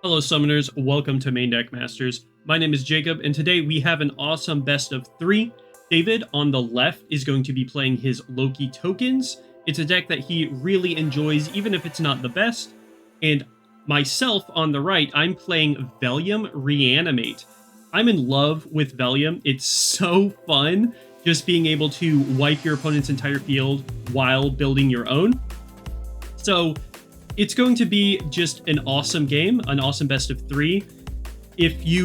Hello summoners, welcome to MainDeck Masters. My name is Jacob, and today we have an awesome best of 3. David on the left is going to be playing his Loki Tokens. It's a deck that he really enjoys, even if it's not the best. And myself on the right, I'm playing Velliam Reanimate. I'm in love with Velliam. It's so fun just being able to wipe your opponent's entire field while building your own. So it's going to be just an awesome game, an awesome best of 3.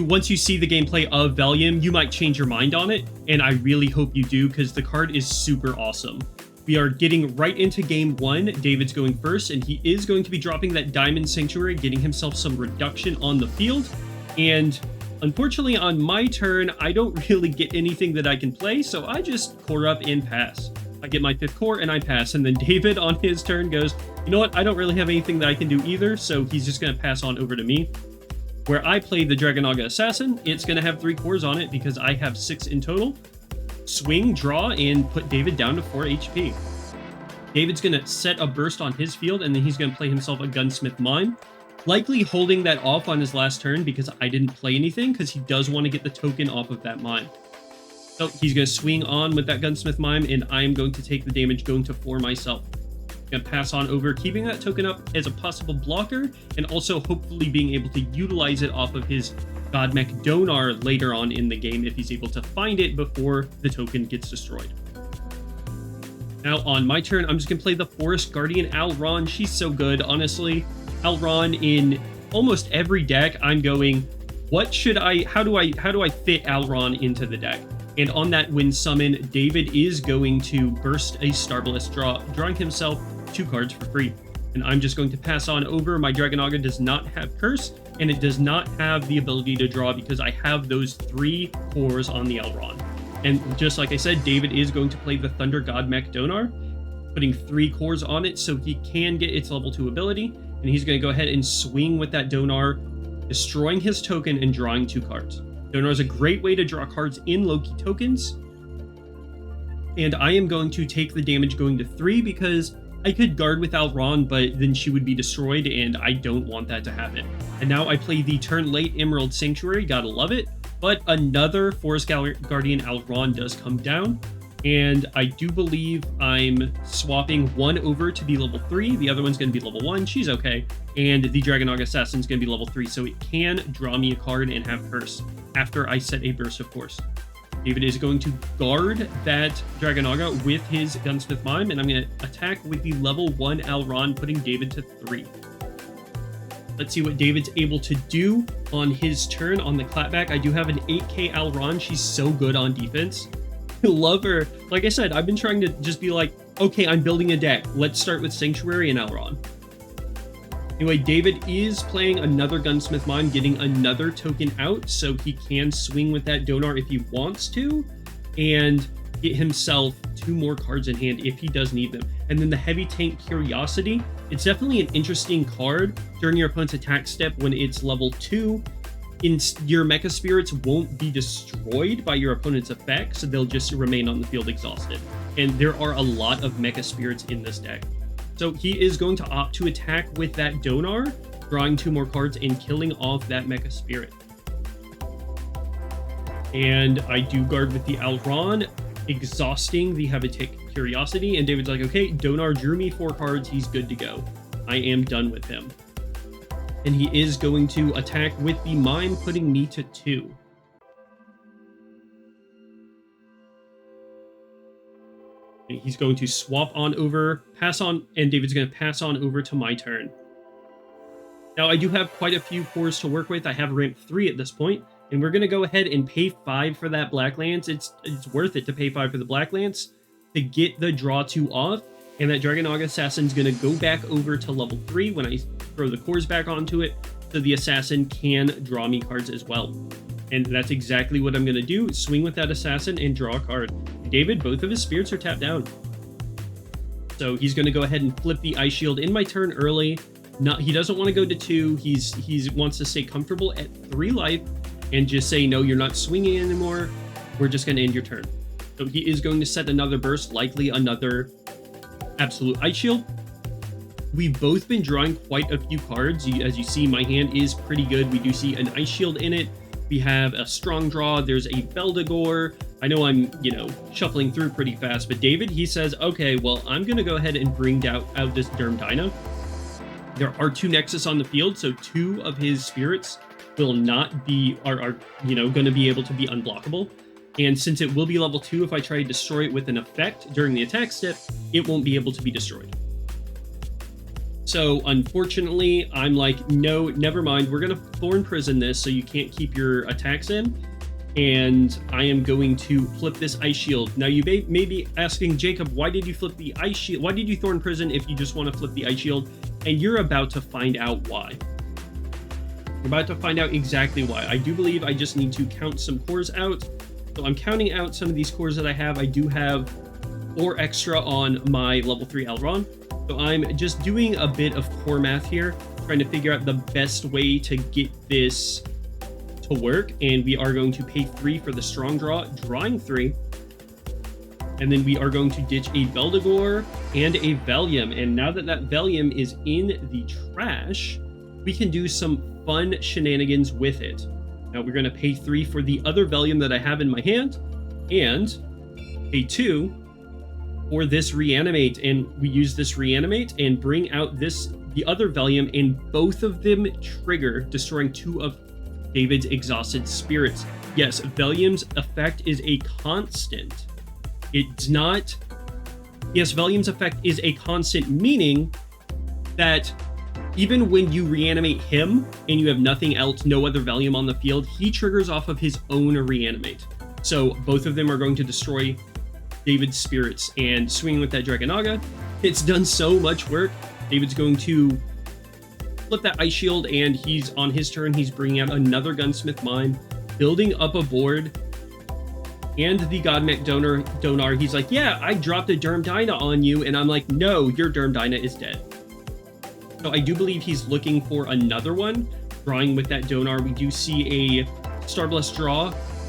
Once you see the gameplay of Velliam, you might change your mind on it, and I really hope you do because the card is super awesome. We are getting right into game 1. David's going first, and he is going to be dropping that Diamond Sanctuary, getting himself some reduction on the field. And unfortunately, on my turn, I don't really get anything that I can play, so I just core up and pass. I get my 5th core and I pass, and then David on his turn goes, you know what, I don't really have anything that I can do either, so he's just going to pass on over to me. Where I play the Dragonaga Assassin, it's going to have 3 cores on it because I have 6 in total. Swing, draw, and put David down to 4 HP. David's going to set a burst on his field, and then he's going to play himself a Gunsmith Mine. Likely holding that off on his last turn because I didn't play anything, because he does want to get the token off of that mine. So he's going to swing on with that Gunsmith Mime, and I am going to take the damage going to 4 myself. Going to pass on over, keeping that token up as a possible blocker, and also hopefully being able to utilize it off of his Godmech Donar later on in the game if he's able to find it before the token gets destroyed. Now on my turn, I'm just going to play the Forest Guardian Alron. She's so good, honestly. Alron in almost every deck, I'm going, how do I fit Alron into the deck? And on that win summon, David is going to burst a Starblast drawing himself 2 cards for free. And I'm just going to pass on over. My Dragonaga does not have Curse, and it does not have the ability to draw because I have those 3 cores on the Elrond. And just like I said, David is going to play the Thunder God Mech Donar, putting 3 cores on it so he can get its level 2 ability. And he's going to go ahead and swing with that Donar, destroying his token and drawing 2 cards. Donar is a great way to draw cards in Loki Tokens. And I am going to take the damage going to 3 because I could guard with Alron, but then she would be destroyed, and I don't want that to happen. And now I play the turn late Emerald Sanctuary, gotta love it. But another Forest Guardian Alron does come down, and I do believe I'm swapping one over to be level 3. The other one's going to be level 1. She's okay. And the Dragonaga Assassin is going to be level 3, so it can draw me a card and have Curse after I set a burst, of course. David is going to guard that Dragonaga with his Gunsmith Mime, and I'm going to attack with the level 1 Alron, putting David to 3. Let's see what David's able to do on his turn on the clapback. I do have an 8k Alron. She's so good on defense. I love her. Like I said, I've been trying to just be like, okay, I'm building a deck. Let's start with Sanctuary and Alron. Anyway, David is playing another Gunsmith Mime, getting another token out, so he can swing with that Donar if he wants to, and get himself 2 more cards in hand if he does need them. And then the Heavy Tank Curiosity, it's definitely an interesting card during your opponent's attack step when it's level 2. Your Mecha Spirits won't be destroyed by your opponent's effects, so they'll just remain on the field exhausted. And there are a lot of Mecha Spirits in this deck. So he is going to opt to attack with that Donar, drawing 2 more cards and killing off that Mecha Spirit. And I do guard with the Alron, exhausting the Habitat Curiosity, and David's like, okay, Donar drew me 4 cards, he's good to go. I am done with him. And he is going to attack with the Mime, putting me to 2. He's going to swap on over, pass on, and David's going to pass on over to my turn. Now, I do have quite a few cores to work with. I have rank 3 at this point, and we're going to go ahead and pay 5 for that Black Lance. It's worth it to pay 5 for the Black Lance to get the draw 2 off, and that Dragonaga Assassin's going to go back over to level 3 when I throw the cores back onto it, so the Assassin can draw me cards as well. And that's exactly what I'm going to do, swing with that Assassin and draw a card. David, both of his spirits are tapped down. So he's going to go ahead and flip the Ice Shield in my turn early. He doesn't want to go to 2. He wants to stay comfortable at 3 life and just say, no, you're not swinging anymore. We're just going to end your turn. So he is going to set another burst, likely another Absolute Ice Shield. we've both been drawing quite a few cards. As you see, my hand is pretty good. We do see an Ice Shield in it. We have a strong draw. There's a Beldegor. I know I'm, shuffling through pretty fast, but David, he says, okay, well, I'm going to go ahead and bring out this Derm Dyna. There are 2 Nexus on the field, so 2 of his spirits will not be, are going to be able to be unblockable. And since it will be level 2, if I try to destroy it with an effect during the attack step, it won't be able to be destroyed. So unfortunately, I'm like, no, never mind. We're going to Thorn Prison this so you can't keep your attacks in. And I am going to flip this Ice Shield. Now, you may be asking, Jacob, why did you flip the Ice Shield? Why did you Thorn Prison if you just want to flip the Ice Shield? And you're about to find out why. You're about to find out exactly why. I do believe I just need to count some cores out. So I'm counting out some of these cores that I have. I do have 4 extra on my level 3 Elrond. So I'm just doing a bit of core math here, trying to figure out the best way to get this to work. And we are going to pay 3 for the strong draw, drawing 3. And then we are going to ditch a Beldegor and a Velliam. And now that Velliam is in the trash, we can do some fun shenanigans with it. Now we're going to pay 3 for the other Velliam that I have in my hand, and pay 2 for this Reanimate. And we use this Reanimate and bring out the other Velliam, and both of them trigger, destroying 2 of David's exhausted spirits. Yes, Velliam's effect is a constant. It's not... Yes, Velliam's effect is a constant, meaning that even when you reanimate him and you have nothing else, no other Velliam on the field, he triggers off of his own Reanimate. So both of them are going to destroy David's spirits. And swinging with that Dragonaga, it's done so much work. David's going to flip that Ice Shield, and he's on his turn. He's bringing out another Gunsmith Mine, building up a board. And the Godmech Donar, he's like, yeah, I dropped a Derm Dyna on you. And I'm like, no, your Derm Dyna is dead. So I do believe he's looking for another one. Drawing with that Donar, we do see a Starblessed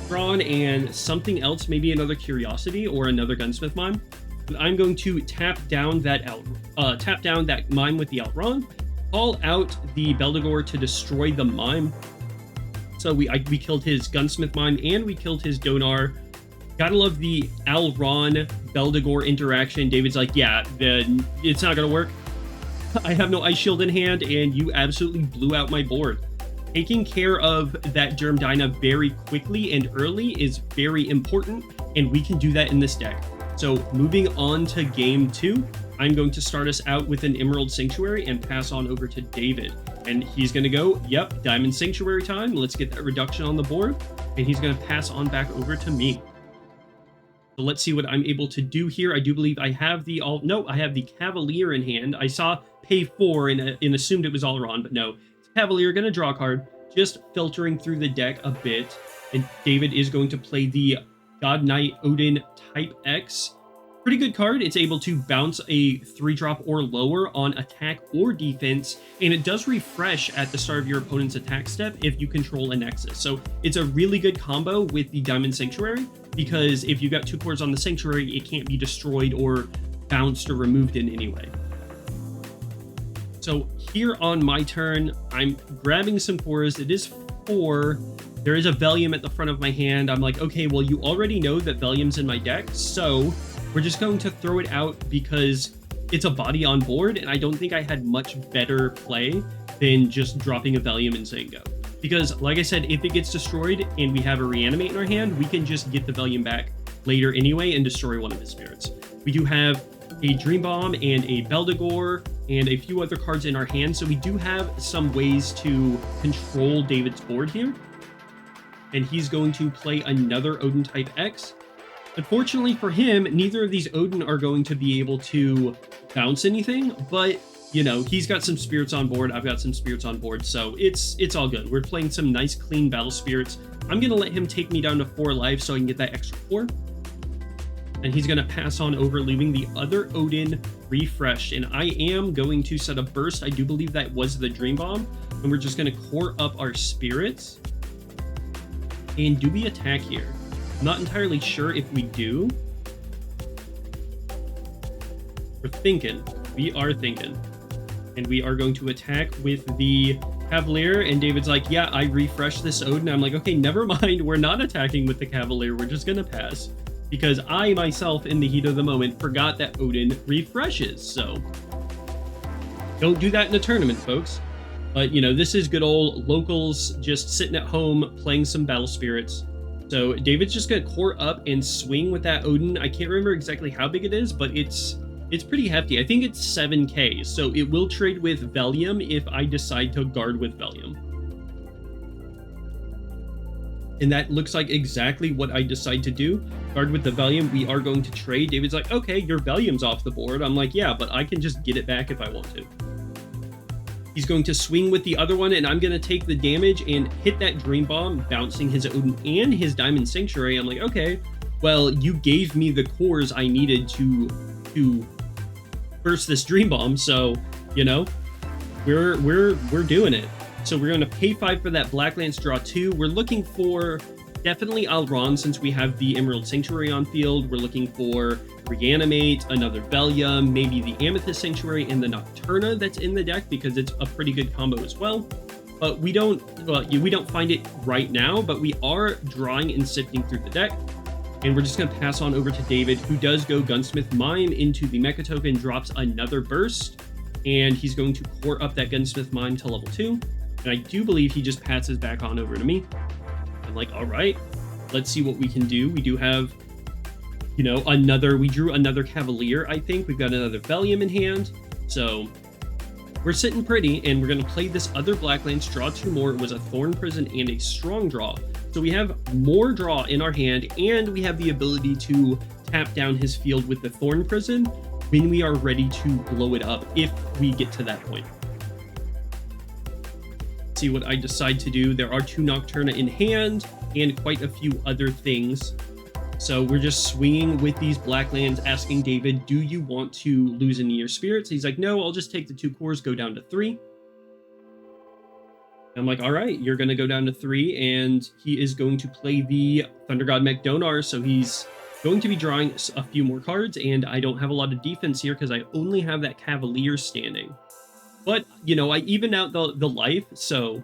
drawn and something else, maybe another Curiosity or another Gunsmith Mine. And I'm going to tap down that mine with the Outrun, call out the Beldegor to destroy the mine. So we killed his Gunsmith Mine and we killed his Donar. Gotta love the Alron Beldegor interaction. David's like, yeah, it's not gonna work. I have no Ice Shield in hand, and you absolutely blew out my board. Taking care of that Derm Dyna very quickly and early is very important, and we can do that in this deck. So moving on to game 2, I'm going to start us out with an Emerald Sanctuary and pass on over to David. And he's going to go, yep, Diamond Sanctuary time. Let's get that reduction on the board. And he's going to pass on back over to me. So let's see what I'm able to do here. I do believe I have I have the Cavalier in hand. I saw pay 4 and assumed it was Alron, but no. It's Cavalier, going to draw a card, just filtering through the deck a bit. And David is going to play the God Knight Odin Type X. Pretty good card. It's able to bounce a 3-drop or lower on attack or defense, and it does refresh at the start of your opponent's attack step if you control a Nexus. So it's a really good combo with the Diamond Sanctuary, because if you got 2 cores on the Sanctuary, it can't be destroyed or bounced or removed in any way. So here on my turn, I'm grabbing some cores. It is 4. There is a Velliam at the front of my hand. I'm like, okay, well, you already know that Velliam's in my deck, so we're just going to throw it out because it's a body on board, and I don't think I had much better play than just dropping a Velliam and saying go. Because, like I said, if it gets destroyed and we have a Reanimate in our hand, we can just get the Velliam back later anyway and destroy one of his spirits. We do have a Dream Bomb and a Beldegor and a few other cards in our hand, so we do have some ways to control David's board here. And he's going to play another Odin Type X. Unfortunately for him, neither of these Odin are going to be able to bounce anything, but, you know, he's got some spirits on board, I've got some spirits on board, so it's all good. We're playing some nice, clean battle spirits. I'm going to let him take me down to 4 life so I can get that extra 4. And he's going to pass on over, leaving the other Odin refreshed. And I am going to set a burst. I do believe that was the Dream Bomb. And we're just going to core up our spirits. And do we attack here? I'm not entirely sure if we do. We're thinking. We are thinking. And we are going to attack with the Cavalier, and David's like, yeah, I refreshed this Odin. I'm like, okay, never mind. We're not attacking with the Cavalier. We're just going to pass. Because I, myself, in the heat of the moment, forgot that Odin refreshes. So, don't do that in a tournament, folks. But, you know, this is good old locals just sitting at home playing some Battle Spirits. So, David's just going to core up and swing with that Odin. I can't remember exactly how big it is, but it's pretty hefty. I think it's 7k, so it will trade with Velliam if I decide to guard with Velliam. And that looks like exactly what I decide to do. Guard with the Velliam, we are going to trade. David's like, okay, your Velliam's off the board. I'm like, yeah, but I can just get it back if I want to. He's going to swing with the other one, and I'm going to take the damage and hit that Dream Bomb, bouncing his Odin and his Diamond Sanctuary. I'm like, okay, well, you gave me the cores I needed to burst this Dream Bomb, so, you know, we're doing it. So we're going to pay 5 for that Black Lance, draw 2. We're looking for definitely Alron since we have the Emerald Sanctuary on field. We're looking for Reanimate, another Velliam, maybe the Amethyst Sanctuary and the Nocturna that's in the deck because it's a pretty good combo as well. But we don't find it right now, but we are drawing and sifting through the deck. And we're just going to pass on over to David, who does go Gunsmith Mine into the Mecha Token, drops another burst, and he's going to core up that Gunsmith Mine to level 2. And I do believe he just passes back on over to me. I'm like, all right, let's see what we can do. We do have, you know, we drew another Cavalier, I think. We've got another Velliam in hand. So we're sitting pretty, and we're going to play this other Black Lance, draw 2 more. It was a Thorn Prison and a Strong Draw. So we have more draw in our hand, and we have the ability to tap down his field with the Thorn Prison when we are ready to blow it up, if we get to that point. See what I decide to do. There are 2 Nocturna in hand, and quite a few other things. So we're just swinging with these Black Lands, asking David, do you want to lose any of your spirits? He's like, no, I'll just take the 2 cores, go down to 3. I'm like, all right, you're going to go down to 3, and he is going to play the Thunder God Mech Donar, so he's going to be drawing a few more cards, and I don't have a lot of defense here because I only have that Cavalier standing. But, you know, I even out the life, so,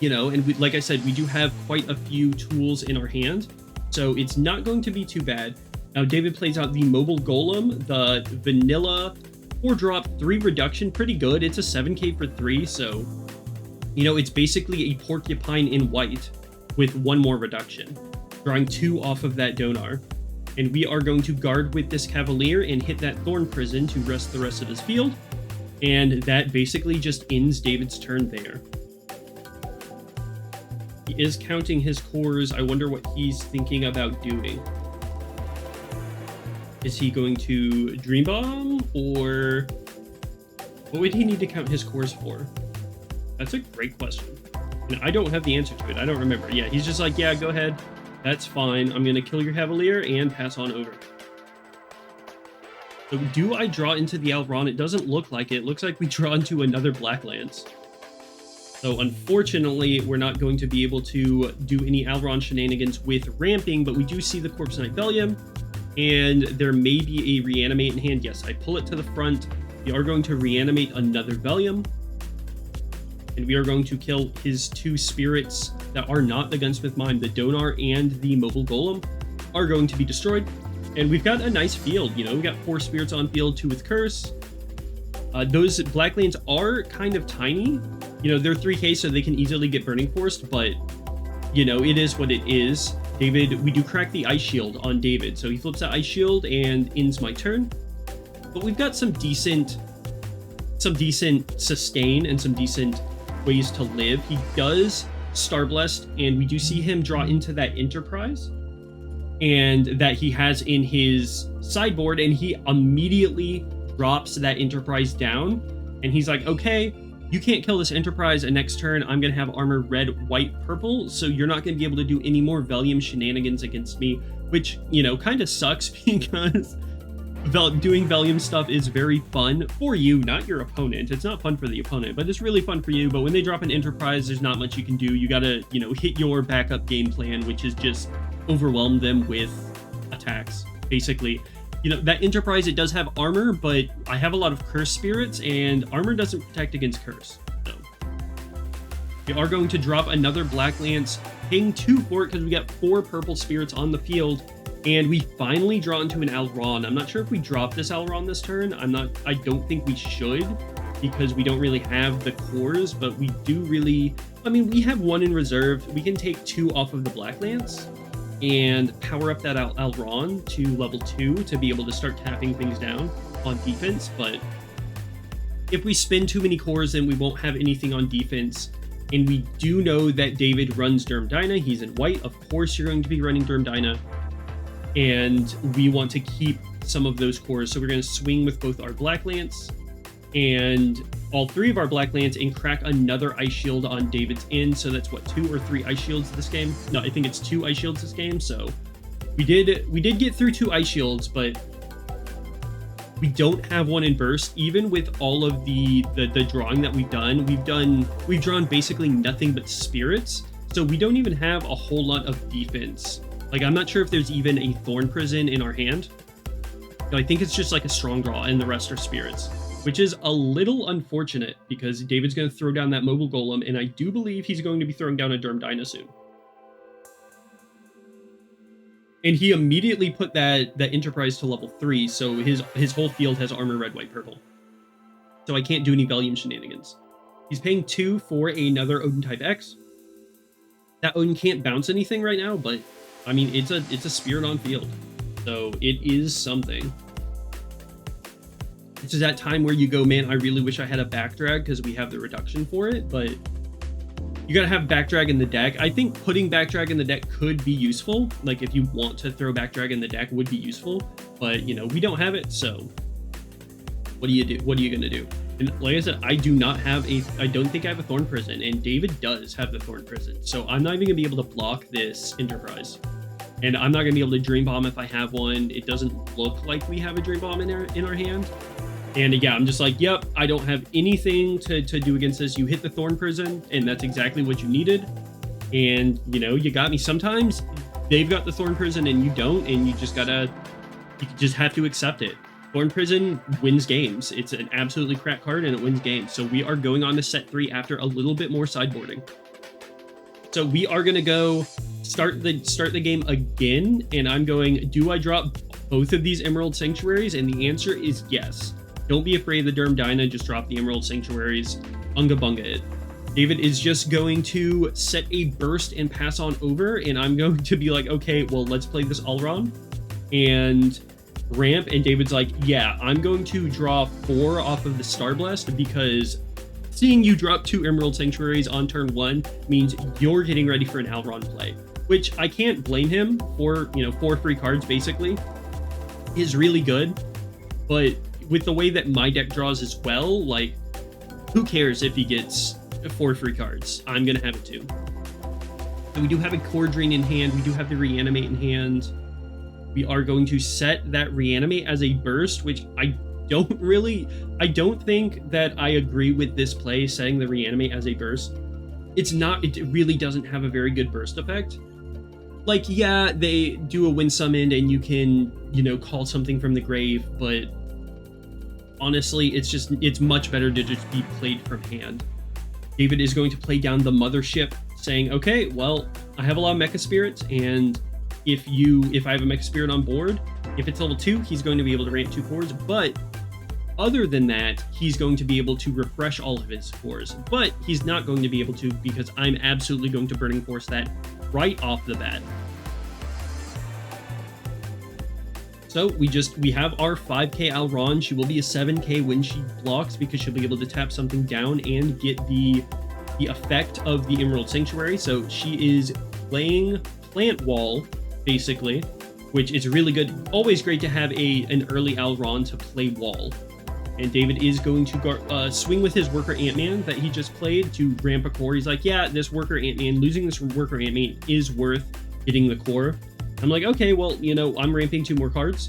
you know, and like I said, we do have quite a few tools in our hand, so it's not going to be too bad. Now, David plays out the Mobile Golem, the Vanilla 4-drop 3 reduction, pretty good. It's a 7k for 3, so... You know, it's basically a Porcupine in white with 1 more reduction, drawing 2 off of that Donar. And we are going to guard with this Cavalier and hit that Thorn Prison to rest the rest of his field. And that basically just ends David's turn there. He is counting his cores. I wonder what he's thinking about doing. Is he going to Dream Bomb, or what would he need to count his cores for? That's a great question. And I don't have the answer to it. I don't remember. Yeah, he's just like, yeah, go ahead. That's fine. I'm going to kill your Cavalier and pass on over. So do I draw into the Alron? It doesn't look like it. It looks like we draw into another Black Lance. So unfortunately, we're not going to be able to do any Alron shenanigans with ramping, but we do see the Corpse Knight Velliam, and there may be a Reanimate in hand. Yes, I pull it to the front. We are going to reanimate another Velliam. And we are going to kill his 2 spirits that are not the Gunsmith Mine. The Donar and the Mobile Golem are going to be destroyed. And we've got a nice field, you know. We've got 4 spirits on field, 2 with Curse. Those Black Lands are kind of tiny. You know, they're 3k, so they can easily get Burning Forced, but, you know, it is what it is. David, we do crack the Ice Shield on David. So he flips that Ice Shield and ends my turn. But we've got some decent sustain and some decent ways to live. He does Star Blessed, and we do see him draw into that Enterprise, and that he has in his sideboard, and he immediately drops that Enterprise down, and he's like, okay, you can't kill this Enterprise, and next turn I'm going to have armor red, white, purple, so you're not going to be able to do any more Velliam shenanigans against me, which, you know, kind of sucks because doing Velliam stuff is very fun for you, not your opponent. It's not fun for the opponent, but it's really fun for you. But when they drop an Enterprise, there's not much you can do. You gotta, you know, hit your backup game plan, which is just overwhelm them with attacks, basically. you know, that Enterprise, it does have armor, but I have a lot of curse spirits, and armor doesn't protect against curse. So we are going to drop another Black Lance, paying 2 for it because we got 4 purple spirits on the field, and we finally draw into an Alron. I'm not sure if we drop this Alron this turn. I don't think we should, because we don't really have the cores, but we do really, I mean, we have 1 in reserve. We can take 2 off of the Black Lance and power up that Alron to level 2 to be able to start tapping things down on defense. But if we spin too many cores, then we won't have anything on defense. And we do know that David runs Derm Dyna. He's in white. Of course, you're going to be running Derm Dyna. And we want to keep some of those cores. So we're going to swing with both our Black Lance and all 3 of our Black Lance and crack another Ice Shield on David's end. So that's what, 2 or 3 Ice Shields this game? No, I think it's 2 Ice Shields this game. So we did get through 2 Ice Shields, but we don't have 1 in burst. Even with all of the drawing that we've drawn basically nothing but spirits. So we don't even have a whole lot of defense. Like, I'm not sure if there's even a Thorn Prison in our hand. No, I think it's just like a strong draw and the rest are spirits, which is a little unfortunate because David's going to throw down that mobile golem, and I do believe he's going to be throwing down a Derm Dyna soon. And he immediately put that Enterprise to level 3, so his whole field has armor red, white, purple. So I can't do any Velliam shenanigans. He's paying 2 for another Odin type X. That Odin can't bounce anything right now, but I mean, it's a spirit on field, so it is something. This is that time where you go, man, I really wish I had a back drag because we have the reduction for it, but you gotta have back drag in the deck. I think putting back drag in the deck could be useful. Like, if you want to throw back drag in the deck would be useful, but you know, we don't have it, so what do you do? What are you gonna do? And like I said, I don't think I have a Thorn Prison, and David does have the Thorn Prison, so I'm not even gonna be able to block this Enterprise. And I'm not gonna be able to Dream Bomb if I have one. It doesn't look like we have a Dream Bomb in our hand. And yeah, I'm just like, yep, I don't have anything to do against this. You hit the Thorn Prison, and that's exactly what you needed. And, you know, you got me. Sometimes they've got the Thorn Prison and you don't, and you just have to accept it. Thorn Prison wins games. It's an absolutely crap card, and it wins games. So we are going on to set 3 after a little bit more sideboarding. So we are going to go start the game again, and I'm going, do I drop both of these Emerald Sanctuaries? And the answer is yes. Don't be afraid of the Derm Dyna, just drop the Emerald Sanctuaries. Unga bunga it. David is just going to set a burst and pass on over, and I'm going to be like, okay, well, let's play this Alron and ramp. And David's like, yeah, I'm going to draw 4 off of the Star Blast because seeing you drop 2 Emerald Sanctuaries on turn 1 means you're getting ready for an Alron play, which I can't blame him for. You know, 4 free cards basically is really good, but with the way that my deck draws as well, like, who cares if he gets 4 free cards? I'm gonna have it too. So we do have a Core Drain in hand. We do have the Reanimate in hand. We are going to set that Reanimate as a burst, which I don't think that I agree with this play, setting the Reanimate as a burst. It really doesn't have a very good burst effect. Like, yeah, they do a win summon and you can, you know, call something from the grave, but honestly, it's much better to just be played from hand. David is going to play down the Mothership, saying, okay, well, I have a lot of Mecha Spirits, and if I have a Mecha Spirit on board, if it's level 2, he's going to be able to ramp 2 cores, but other than that, he's going to be able to refresh all of his cores, but he's not going to be able to because I'm absolutely going to Burning Force that right off the bat. So we have our 5k Alron. She will be a 7k when she blocks because she'll be able to tap something down and get the effect of the Emerald Sanctuary. So she is playing Plant Wall, basically, which is really good. Always great to have an early Alron to play Wall. And David is going to swing with his Worker Ant-Man that he just played to ramp a core. He's like, yeah, this Worker Ant-Man, losing this Worker Ant-Man is worth getting the core. I'm like, okay, well, you know, I'm ramping 2 more cards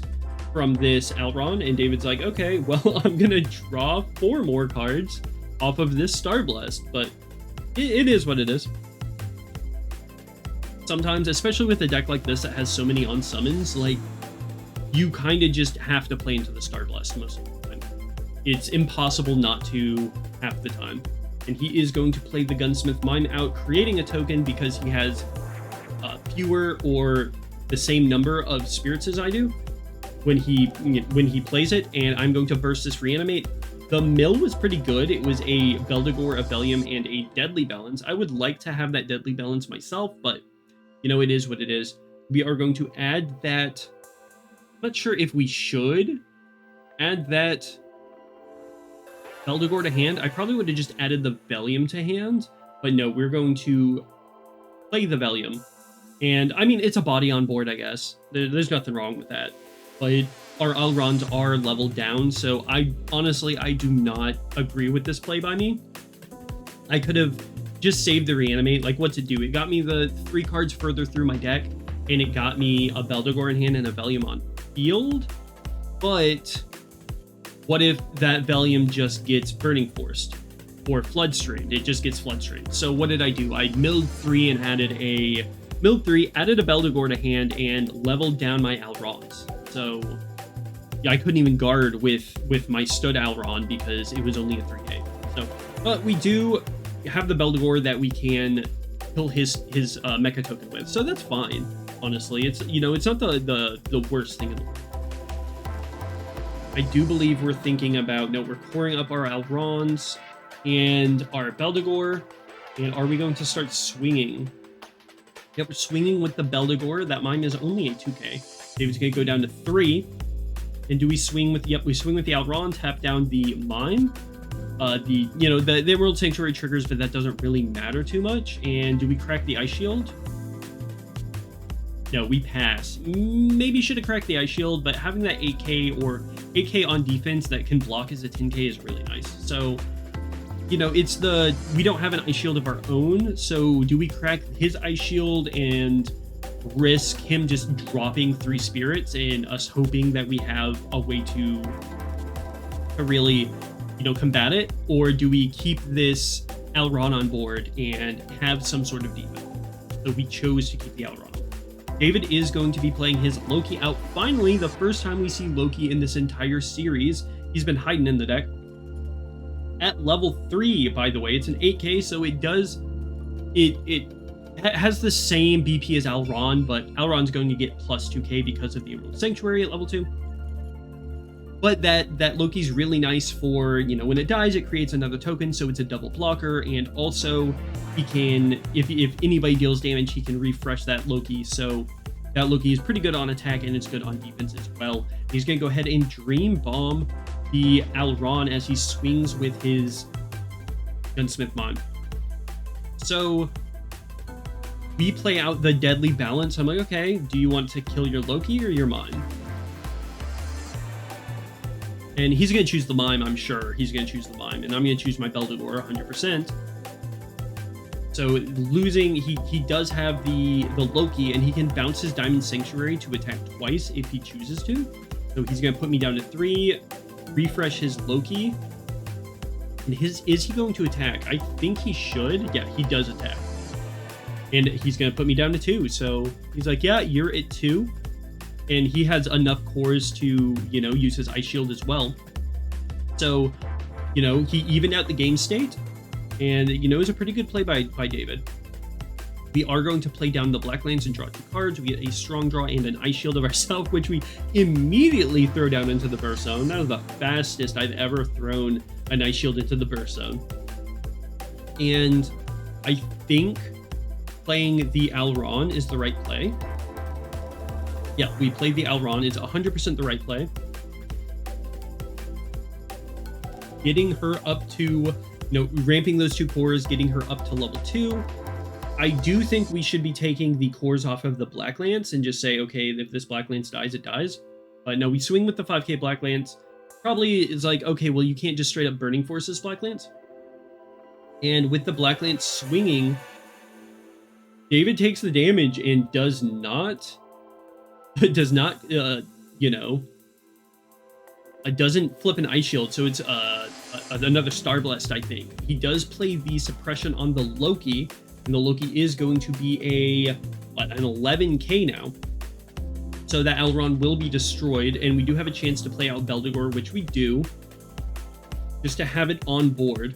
from this Alron, and David's like, okay, well, I'm gonna draw 4 more cards off of this Star Blast, but it is what it is. Sometimes, especially with a deck like this that has so many on summons, like, you kind of just have to play into the Star Blast most of the time. It's impossible not to half the time. And he is going to play the Gunsmith Mine out, creating a token because he has fewer or the same number of spirits as I do when he plays it, and I'm going to burst this Reanimate. The mill was pretty good. It was a Beldegor, a Velliam, and a Deadly Balance. I would like to have that Deadly Balance myself, but you know, it is what it is. We are going to add that. I'm not sure if we should add that Beldegor to hand. I probably would have just added the Velliam to hand, but no, we're going to play the Velliam. And I mean, it's a body on board, I guess. There's nothing wrong with that. But our Elrons are leveled down, so I do not agree with this play by me. I could have just saved the Reanimate. Like, what's it do? It got me the 3 cards further through my deck, and it got me a Beldegor in hand and a Velliam on field. But what if that Velliam just gets Burning Forced or Floodstrained? It just gets Floodstrained. So what did I do? I milled 3 and added a Beldegor to hand and leveled down my Elrons. So yeah, I couldn't even guard with my stud Elron because it was only a 3K. So, but we do have the Beldegor that we can kill his mecha token with. So that's fine. Honestly, it's, you know, it's not the worst thing in the world. I do believe we're thinking about, no, we're coring up our Elrons and our Beldegor. And are we going to start swinging? Yep, we're swinging with the Beldegor. That mine is only a 2K. David's going to go down to 3. And do we swing with, yep, we swing with the Elron, tap down the mine. The Emerald Sanctuary triggers, but that doesn't really matter too much. And do we crack the Ice Shield? No, we pass. Maybe should have cracked the Ice Shield, but having that 8K or 8K on defense that can block as a 10K is really nice. So, you know, we don't have an Ice Shield of our own, so do we crack his Ice Shield and risk him just dropping 3 spirits and us hoping that we have a way to really, you know, combat it? Or do we keep this Elron on board and have some sort of defense? So we chose to keep the Elron. David is going to be playing his Loki out. Finally, the first time we see Loki in this entire series. He's been hiding in the deck. At level 3, by the way, it's an 8K, so it has the same BP as Elron, but Elron's going to get plus 2K because of the Emerald Sanctuary at level 2. But that Loki's really nice for, you know, when it dies, it creates another token, so it's a double blocker, and also he can, if anybody deals damage, he can refresh that Loki, so that Loki is pretty good on attack, and it's good on defense as well. He's going to go ahead and Dream Bomb the Elron as he swings with his Gunsmith Mine. So we play out the Deadly Balance. I'm like, okay, do you want to kill your Loki or your Mine? And he's going to choose the Mime, I'm sure. He's going to choose the Mime, and I'm going to choose my Beldegor 100%. So losing, he does have the Loki, and he can bounce his Diamond Sanctuary to attack twice if he chooses to. So he's going to put me down to 3, refresh his Loki. And is he going to attack? I think he should. Yeah, he does attack. And he's going to put me down to 2. So he's like, yeah, you're at 2. And he has enough cores to, you know, use his Ice Shield as well. So, you know, he evened out the game state. And, you know, it was a pretty good play by David. We are going to play down the Black Lands and draw 2 cards. We get a Strong Draw and an Ice Shield of ourselves, which we immediately throw down into the Burst Zone. That was the fastest I've ever thrown an Ice Shield into the Burst Zone. And I think playing the Elron is the right play. Yeah, we played the Elron. It's 100% the right play. Getting her up to, you know, ramping those 2 cores, getting her up to level 2. I do think we should be taking the cores off of the Black Lance and just say, okay, if this Black Lance dies, it dies. But no, we swing with the 5K Black Lance. Probably is like, okay, well, you can't just straight up Burning Force this Black Lance. And with the Black Lance swinging, David takes the damage and does not, you know, doesn't flip an Ice Shield, so it's another Star Blast, I think. He does play the suppression on the Loki, and the Loki is going to be an 11K now. So that Elrond will be destroyed, and we do have a chance to play out Beldegor, which we do, just to have it on board.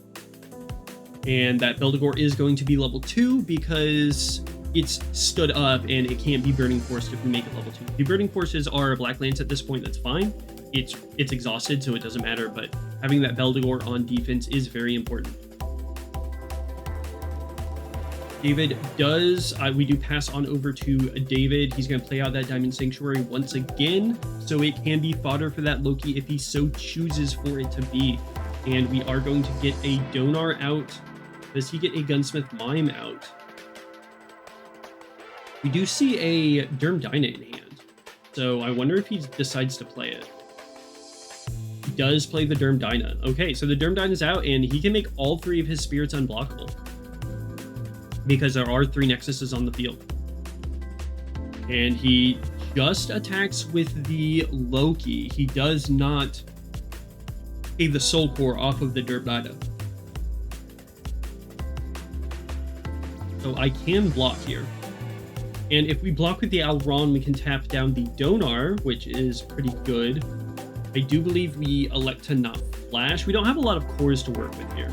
And that Beldegor is going to be level 2 because it's stood up and it can't be Burning Force if we make it level 2. The Burning Forces are Black Lance at this point, that's fine. It's exhausted, so it doesn't matter, but having that Beldegor on defense is very important. David does, we do pass on over to David. He's going to play out that Diamond Sanctuary once again, so it can be fodder for that Loki if he so chooses for it to be. And we are going to get a Donar out. Does he get a Gunsmith Mime out? We do see a Derm Dyna in hand, so I wonder if he decides to play it. He does play the Derm Dyna. Okay, so the Derm Dyna's out, and he can make all 3 of his spirits unblockable, because there are 3 Nexuses on the field. And he just attacks with the Loki. He does not take the Soul Core off of the Derm Dyna. So I can block here. And if we block with the Elrond, we can tap down the Donar, which is pretty good. I do believe we elect to not flash. We don't have a lot of cores to work with here.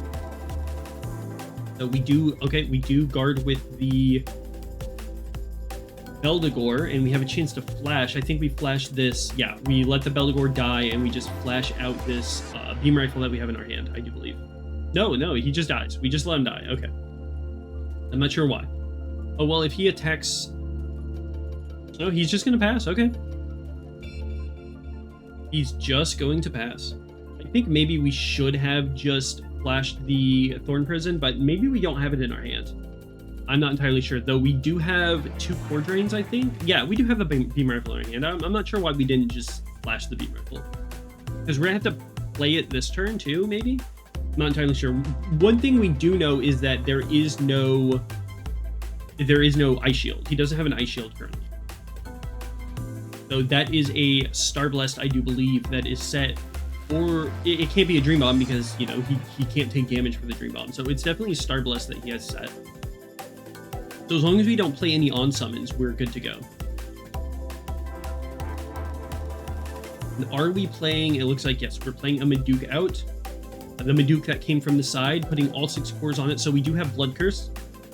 So we do, okay, we do guard with the Beldegor, and we have a chance to flash. I think we flash this. Yeah, we let the Beldegor die, and we just flash out this beam rifle that we have in our hand, I do believe. No, he just dies. We just let him die. Okay. I'm not sure why. Oh, well, if he attacks... No, he's just going to pass. Okay. He's just going to pass. I think maybe we should have just flashed the Thorn Prison, but maybe we don't have it in our hand. I'm not entirely sure, though. We do have 2 core drains, I think. Yeah, we do have the beam rifle in our hand. I'm not sure why we didn't just flash the beam rifle. Because we're going to have to play it this turn, too, maybe? I'm not entirely sure. One thing we do know is that there is no Ice Shield. He doesn't have an Ice Shield currently. So that is a Star Blessed, I do believe, that is set. Or it can't be a Dream Bomb because, you know, he can't take damage for the Dream Bomb. So it's definitely a Star Blessed that he has set. So as long as we don't play any on summons, we're good to go. And are we playing, it looks like, yes, we're playing a Maduke out. The Maduke that came from the side, putting all 6 cores on it. So we do have Blood Curse.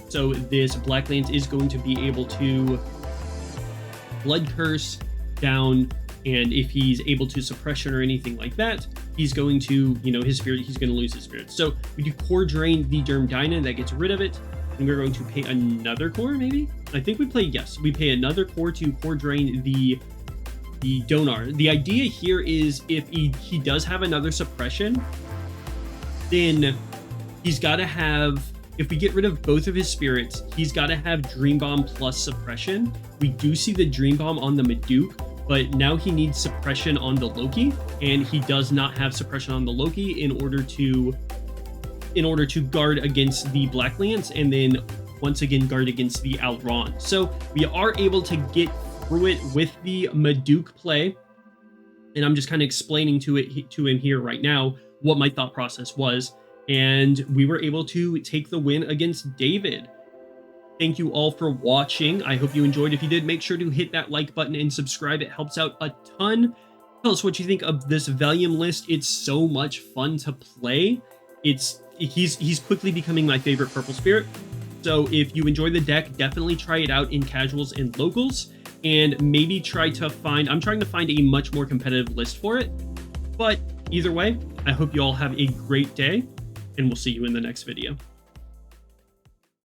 So this Black Lance is going to be able to Blood Curse down, and if he's able to suppression or anything like that, he's going to, you know, his spirit, he's going to lose his spirit. So we do core drain the Derm Dyna, that gets rid of it, and we're going to pay another core, maybe? I think we play, yes, we pay another core to core drain the Donar. The idea here is if he does have another suppression, then he's got to have, if we get rid of both of his spirits, he's got to have Dream Bomb plus suppression. We do see the Dream Bomb on the Maduke, but now he needs suppression on the Loki, and he does not have suppression on the Loki in order to guard against the Black Lance, and then once again guard against the Elrond. So we are able to get through it with the Maduke play, and I'm just kind of explaining to him here right now what my thought process was, and we were able to take the win against David. Thank you all for watching. I hope you enjoyed. If you did, make sure to hit that like button and subscribe. It helps out a ton. Tell us what you think of this Velliam list. It's so much fun to play. He's quickly becoming my favorite purple spirit. So if you enjoy the deck, definitely try it out in casuals and locals, and maybe try to find, I'm trying to find a much more competitive list for it. But either way, I hope you all have a great day, and we'll see you in the next video.